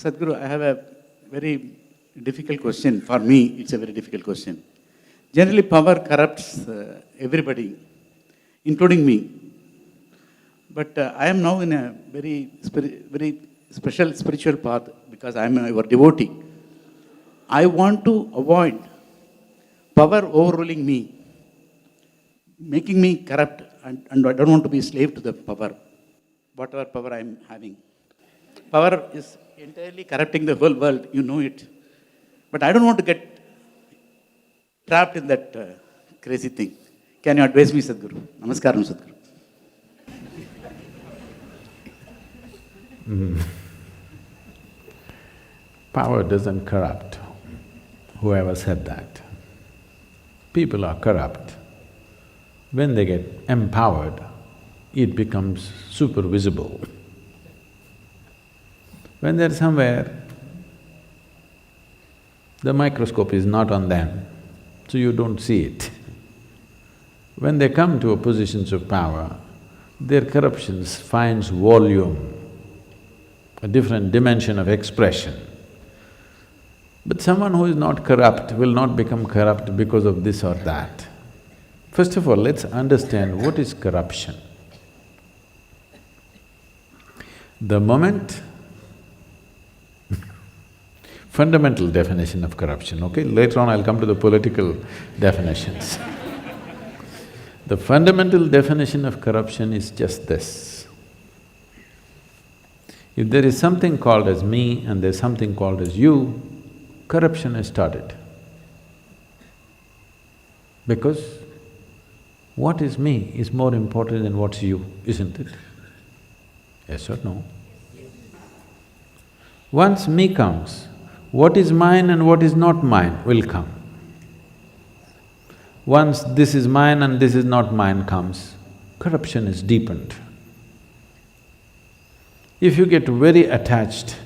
Sadhguru, I have a very difficult question. For me, it's a very difficult question. Generally, power corrupts everybody, including me. But I am now in a very special spiritual path because I am your devotee. I want to avoid power overruling me, making me corrupt, and I don't want to be a slave to the power, whatever power I am having. Power is entirely corrupting the whole world, you know it. But I don't want to get trapped in that crazy thing. Can you advise me, Sadhguru? Namaskaram, Sadhguru. Power doesn't corrupt. Whoever said that? People are corrupt. When they get empowered, it becomes super visible. When they're somewhere, the microscope is not on them, so you don't see it. When they come to a positions of power, their corruptions finds volume, a different dimension of expression. But someone who is not corrupt will not become corrupt because of this or that. First of all, let's understand what is corruption. The moment fundamental definition of corruption, okay? Later on I'll come to the political definitions. The fundamental definition of corruption is just this. If there is something called as me and there's something called as you, corruption has started. Because what is me is more important than what's you, isn't it? Yes or no? Once me comes, what is mine and what is not mine will come. Once this is mine and this is not mine comes, corruption is deepened. If you get very attached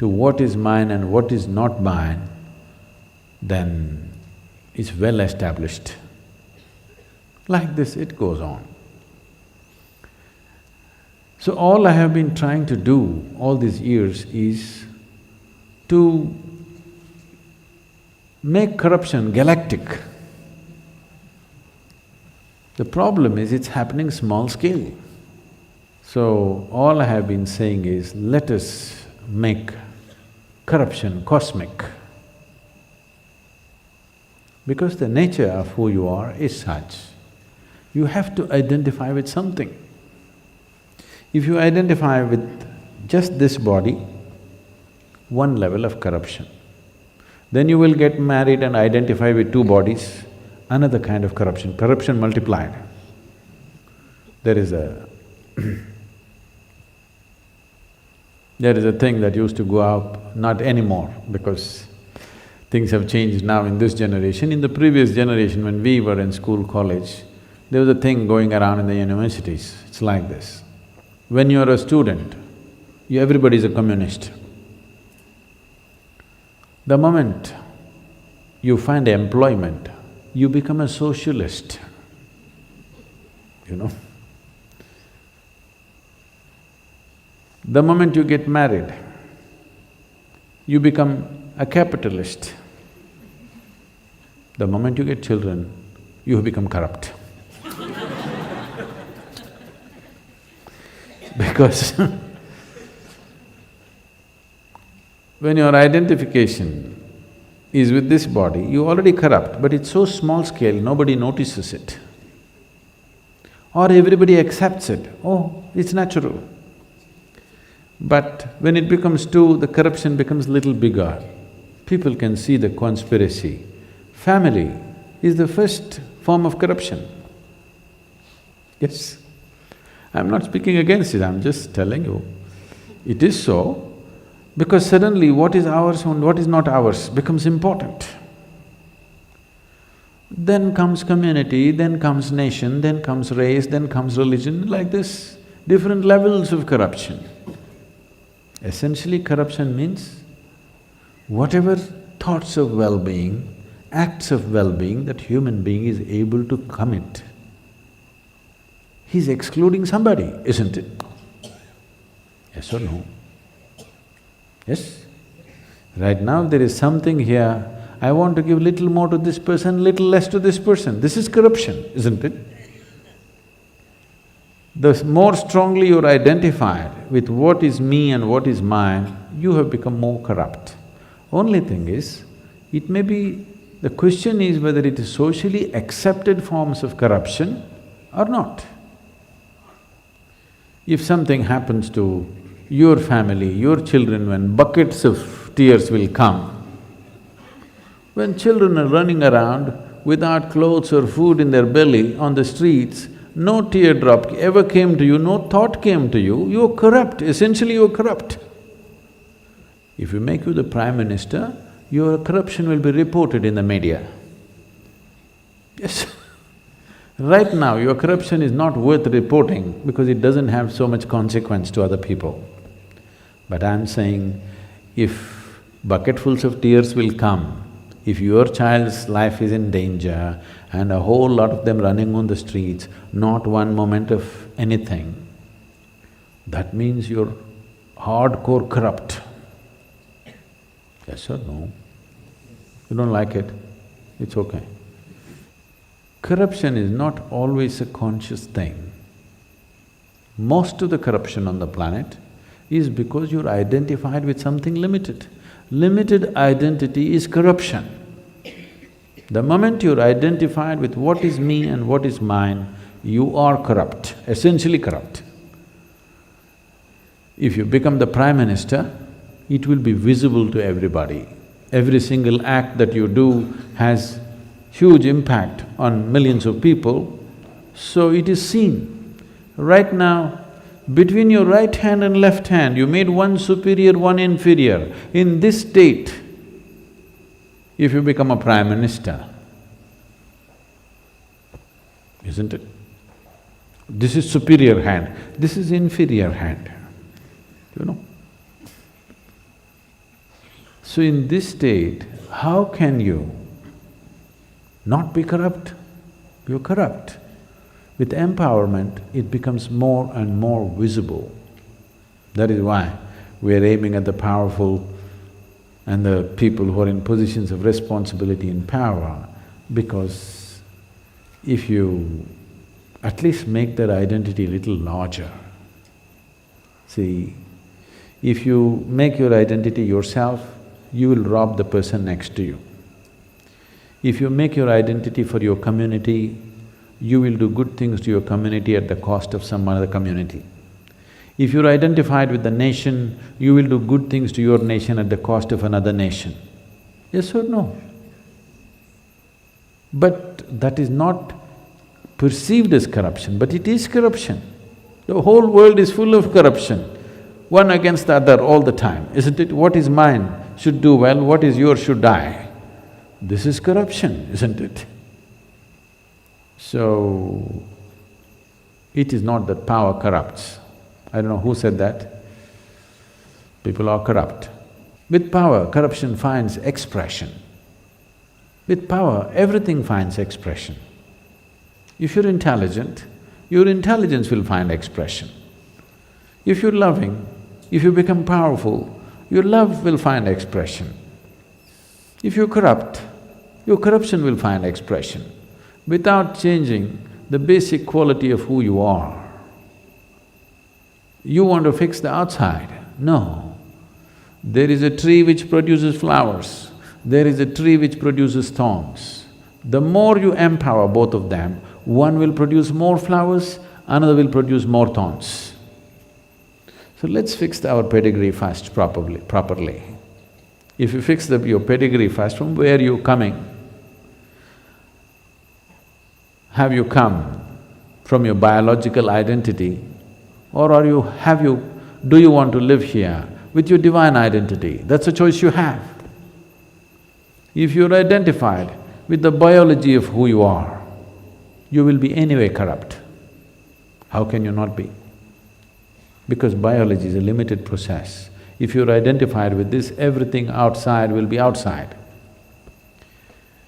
to what is mine and what is not mine, then it's well established. Like this, it goes on. So all I have been trying to do all these years is to make corruption galactic. The problem is it's happening small scale. So all I have been saying is, let us make corruption cosmic. Because the nature of who you are is such, you have to identify with something. If you identify with just this body, one level of corruption. Then you will get married and identify with two bodies, another kind of corruption, corruption multiplied. There is a there is a thing that used to go up, not anymore because things have changed now in this generation. In the previous generation, when we were in school, college, there was a thing going around in the universities, it's like this. When you're a student, everybody's a communist. The moment you find employment, you become a socialist, you know. The moment you get married, you become a capitalist. The moment you get children, you become corrupt. Because when your identification is with this body, you already corrupt, but it's so small scale, nobody notices it. Or everybody accepts it, oh, it's natural. But when it becomes two, the corruption becomes little bigger. People can see the conspiracy. Family is the first form of corruption. Yes. I'm not speaking against it, I'm just telling you. It is so, because suddenly what is ours and what is not ours becomes important. Then comes community, then comes nation, then comes race, then comes religion, like this, different levels of corruption. Essentially, corruption means whatever thoughts of well-being, acts of well-being that human being is able to commit, he's excluding somebody, isn't it? Yes or no? Yes? Right now there is something here, I want to give little more to this person, little less to this person. This is corruption, isn't it? The more strongly you're identified with what is me and what is mine, you have become more corrupt. Only thing is, it may be… the question is whether it is socially accepted forms of corruption or not. If something happens to your family, your children, when buckets of tears will come, when children are running around without clothes or food in their belly on the streets, no teardrop ever came to you, no thought came to you, you're corrupt, essentially you're corrupt. If you make you the Prime Minister, your corruption will be reported in the media. Yes. Right now, your corruption is not worth reporting because it doesn't have so much consequence to other people. But I'm saying, if bucketfuls of tears will come, if your child's life is in danger and a whole lot of them running on the streets, not one moment of anything, that means you're hardcore corrupt. Yes or no? You don't like it? It's okay. Corruption is not always a conscious thing. Most of the corruption on the planet is because you're identified with something limited. Limited identity is corruption. The moment you're identified with what is me and what is mine, you are corrupt, essentially corrupt. If you become the Prime Minister, it will be visible to everybody. Every single act that you do has huge impact on millions of people, so it is seen. Right now, between your right hand and left hand, you made one superior, one inferior. In this state, if you become a Prime Minister, isn't it? This is superior hand, this is inferior hand, you know. So in this state, how can you not be corrupt? You're corrupt. With empowerment, it becomes more and more visible. That is why we're aiming at the powerful and the people who are in positions of responsibility and power, because if you at least make their identity a little larger. See, if you make your identity yourself, you will rob the person next to you. If you make your identity for your community, you will do good things to your community at the cost of some other community. If you're identified with the nation, you will do good things to your nation at the cost of another nation. Yes or no? But that is not perceived as corruption, but it is corruption. The whole world is full of corruption, one against the other all the time, isn't it? What is mine should do well, what is yours should die. This is corruption, isn't it? So, it is not that power corrupts. I don't know who said that. People are corrupt. With power, corruption finds expression. With power, everything finds expression. If you're intelligent, your intelligence will find expression. If you're loving, if you become powerful, your love will find expression. If you're corrupt, your corruption will find expression, without changing the basic quality of who you are. You want to fix the outside? No. There is a tree which produces flowers, there is a tree which produces thorns. The more you empower both of them, one will produce more flowers, another will produce more thorns. So let's fix our pedigree first properly. If you fix your pedigree first, from where you're coming, have you come from your biological identity, or do you want to live here with your divine identity? That's a choice you have. If you're identified with the biology of who you are, you will be anyway corrupt. How can you not be? Because biology is a limited process. If you're identified with this, everything outside will be outside.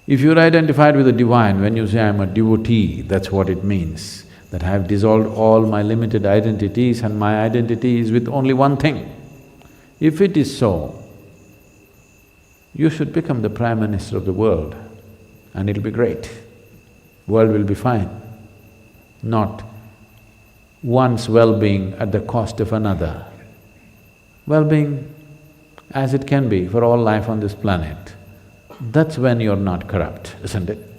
If you're identified with the divine, when you say, I'm a devotee, that's what it means, that I have dissolved all my limited identities and my identity is with only one thing. If it is so, You should become the Prime Minister of the world and it'll be great. World will be fine. Not one's well-being at the cost of another. Well-being as it can be for all life on this planet. That's when you're not corrupt, isn't it?